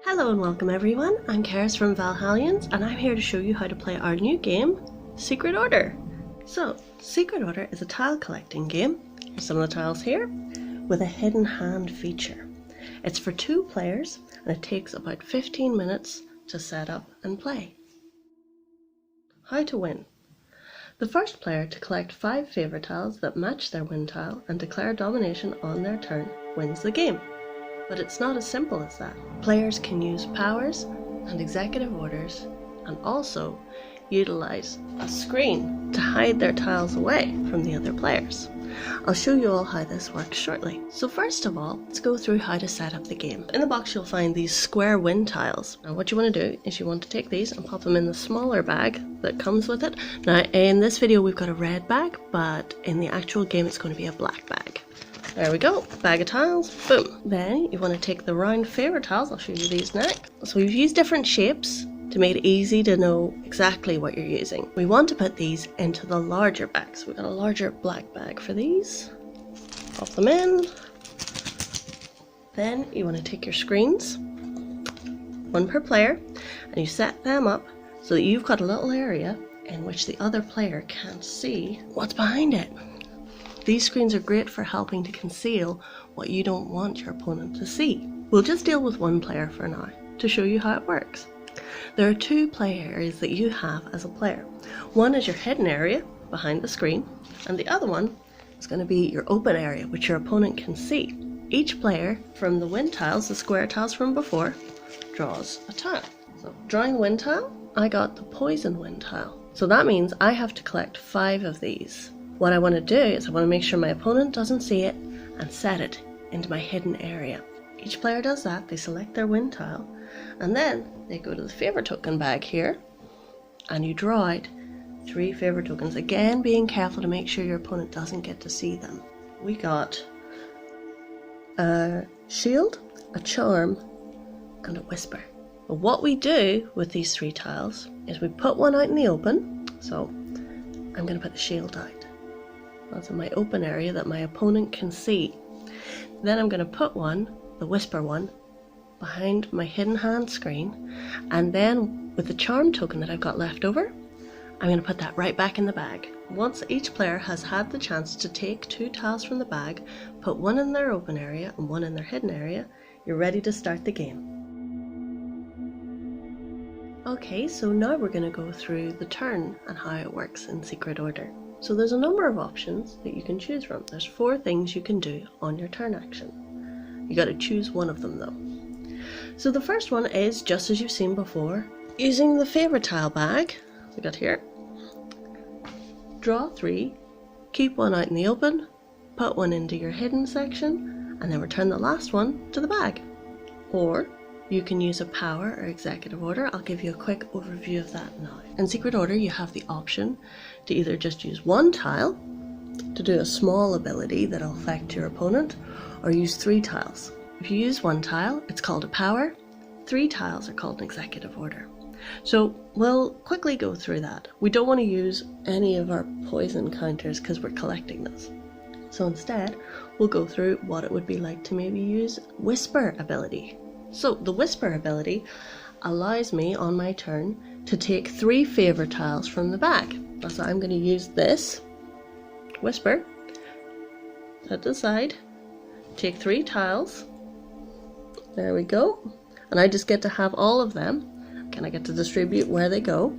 Hello and welcome everyone, I'm Karis from Valhallions and I'm here to show you how to play our new game, Secret Order. So, Secret Order is a tile collecting game, here's some of the tiles here, with a hidden hand feature. It's for 2 players and it takes about 15 minutes to set up and play. How to win. The first player to collect 5 favourite tiles that match their win tile and declare domination on their turn wins the game. But it's not as simple as that. Players can use powers and executive orders and also utilize a screen to hide their tiles away from the other players. I'll show you all how this works shortly. So first of all, let's go through how to set up the game. In the box you'll find these square win tiles. Now what you want to do is you want to take these and pop them in the smaller bag that comes with it. Now in this video we've got a red bag, but in the actual game it's going to be a black bag. There we go, bag of tiles, boom. Then you want to take the round favourite tiles, I'll show you these next. So we've used different shapes to make it easy to know exactly what you're using. We want to put these into the larger bags. We've got a larger black bag for these. Pop them in. Then you want to take your screens, 1 per player, and you set them up so that you've got a little area in which the other player can't see what's behind it. These screens are great for helping to conceal what you don't want your opponent to see. We'll just deal with 1 player for now to show you how it works. There are 2 play areas that you have as a player. One is your hidden area behind the screen, and the other one is going to be your open area which your opponent can see. Each player from the win tiles, the square tiles from before, draws a tile. So drawing the win tile, I got the poison win tile. So that means I have to collect 5 of these. What I want to do is I want to make sure my opponent doesn't see it and set it into my hidden area. Each player does that, they select their win tile, and then they go to the favourite token bag here, and you draw out 3 favourite tokens, again being careful to make sure your opponent doesn't get to see them. We got a shield, a charm, and a whisper. But what we do with these 3 tiles is we put one out in the open, so I'm going to put the shield out. That's in my open area that my opponent can see. Then I'm going to put one, the whisper one, behind my hidden hand screen, and then with the charm token that I've got left over, I'm going to put that right back in the bag. Once each player has had the chance to take 2 tiles from the bag, put one in their open area and one in their hidden area, you're ready to start the game. Okay, so now we're going to go through the turn and how it works in Secret Order. So there's a number of options that you can choose from. There's 4 things you can do on your turn action. You got to choose one of them though. So the first one is just as you've seen before, using the favourite tile bag. We got here. Draw 3, keep one out in the open, put one into your hidden section, and then return the last one to the bag. Or you can use a power or executive order. I'll give you a quick overview of that now. In Secret Order you have the option to either just use 1 tile to do a small ability that'll affect your opponent, or use 3 tiles. If you use 1 tile, it's called a power. 3 tiles are called an executive order. So we'll quickly go through that. We don't want to use any of our poison counters because we're collecting this. So instead, we'll go through what it would be like to maybe use Whisper ability. So the Whisper ability allows me on my turn to take 3 favourite tiles from the bag. So I'm going to use this Whisper, set to the side, take 3 tiles, there we go, and I just get to have all of them, and I get to distribute where they go.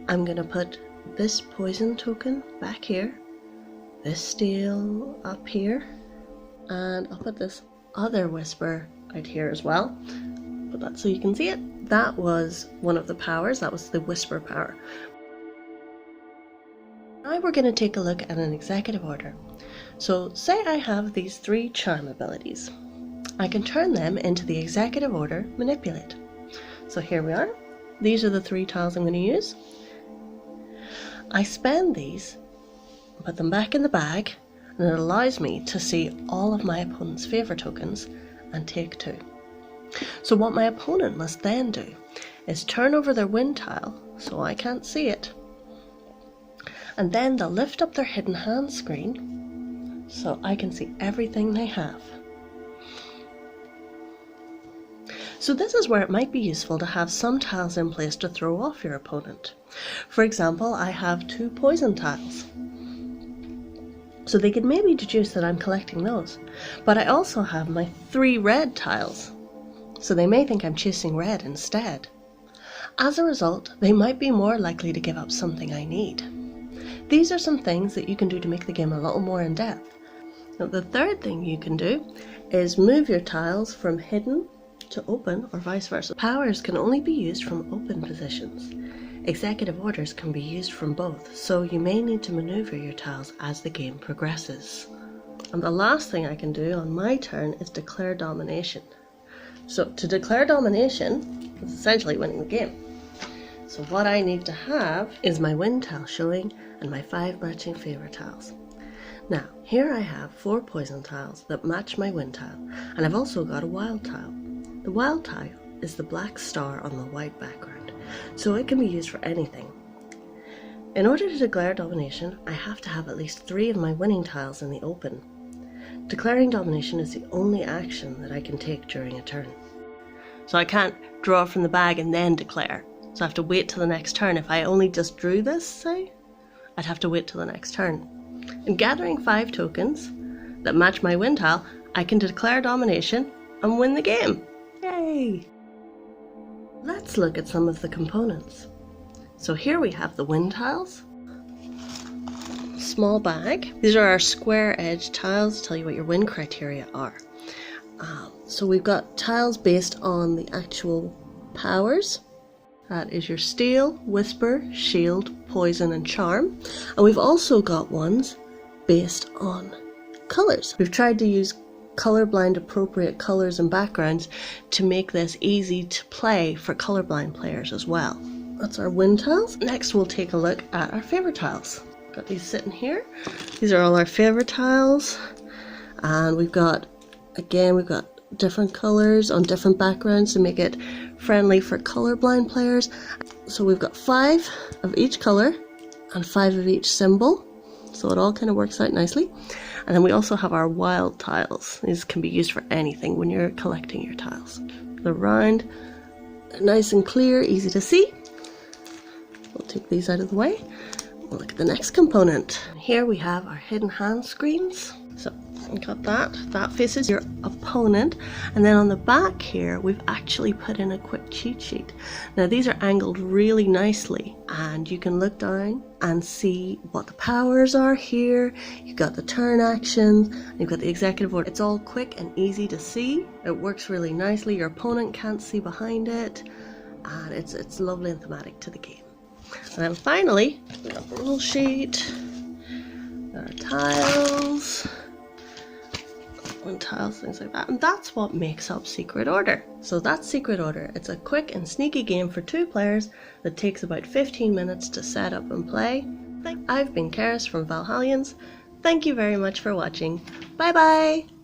I'm going to put this poison token back here, this steel up here, and I'll put this other Whisper out here as well, but that's so you can see it. That was one of the powers, that was the Whisper power. Now we're going to take a look at an executive order. So say I have these 3 charm abilities. I can turn them into the executive order Manipulate. So here we are. These are the 3 tiles I'm going to use. I spend these, put them back in the bag, and it allows me to see all of my opponent's favourite tokens and take 2. So what my opponent must then do is turn over their win tile so I can't see it, and then they'll lift up their hidden hand screen so I can see everything they have. So this is where it might be useful to have some tiles in place to throw off your opponent. For example, I have 2 poison tiles. So they could maybe deduce that I'm collecting those. But I also have my 3 red tiles. So they may think I'm chasing red instead. As a result, they might be more likely to give up something I need. These are some things that you can do to make the game a little more in-depth. Now, the third thing you can do is move your tiles from hidden to open or vice versa. Powers can only be used from open positions. Executive orders can be used from both, so you may need to maneuver your tiles as the game progresses. And the last thing I can do on my turn is declare domination. So to declare domination is essentially winning the game. So what I need to have is my win tile showing and my 5 matching favor tiles. Now, here I have 4 poison tiles that match my win tile, and I've also got a wild tile. The wild tile is the black star on the white background, so it can be used for anything. In order to declare domination, I have to have at least 3 of my winning tiles in the open. Declaring domination is the only action that I can take during a turn. So I can't draw from the bag and then declare. So I have to wait till the next turn. If I only just drew this, say, I'd have to wait till the next turn. In gathering 5 tokens that match my win tile, I can declare domination and win the game. Yay! Let's look at some of the components. So here we have the win tiles. Small bag. These are our square edge tiles to tell you what your win criteria are. So we've got tiles based on the actual powers. That is your steal, whisper, shield, poison and charm. And we've also got ones based on colors. We've tried to use colorblind appropriate colors and backgrounds to make this easy to play for colorblind players as well. That's our win tiles. Next we'll take a look at our favorite tiles. Got these sitting here. These are all our favorite tiles, and we've got different colors on different backgrounds to make it friendly for colorblind players. So we've got 5 of each color and 5 of each symbol, so it all kind of works out nicely. And then we also have our wild tiles. These can be used for anything when you're collecting your tiles. They're round, nice and clear, easy to see. We'll take these out of the way. We'll look at the next component. Here we have our hidden hand screens. So we got that faces your opponent, and then on the back here we've actually put in a quick cheat sheet. Now these are angled really nicely, and you can look down and see what the powers are here. You've got the turn actions, you've got the executive order. It's all quick and easy to see. It works really nicely. Your opponent can't see behind it, and it's lovely and thematic to the game. And then finally, we've got the rule sheet, our tiles, and tiles, things like that. And that's what makes up Secret Order. So that's Secret Order. It's a quick and sneaky game for 2 players that takes about 15 minutes to set up and play. I've been Karis from Valhallions. Thank you very much for watching. Bye bye!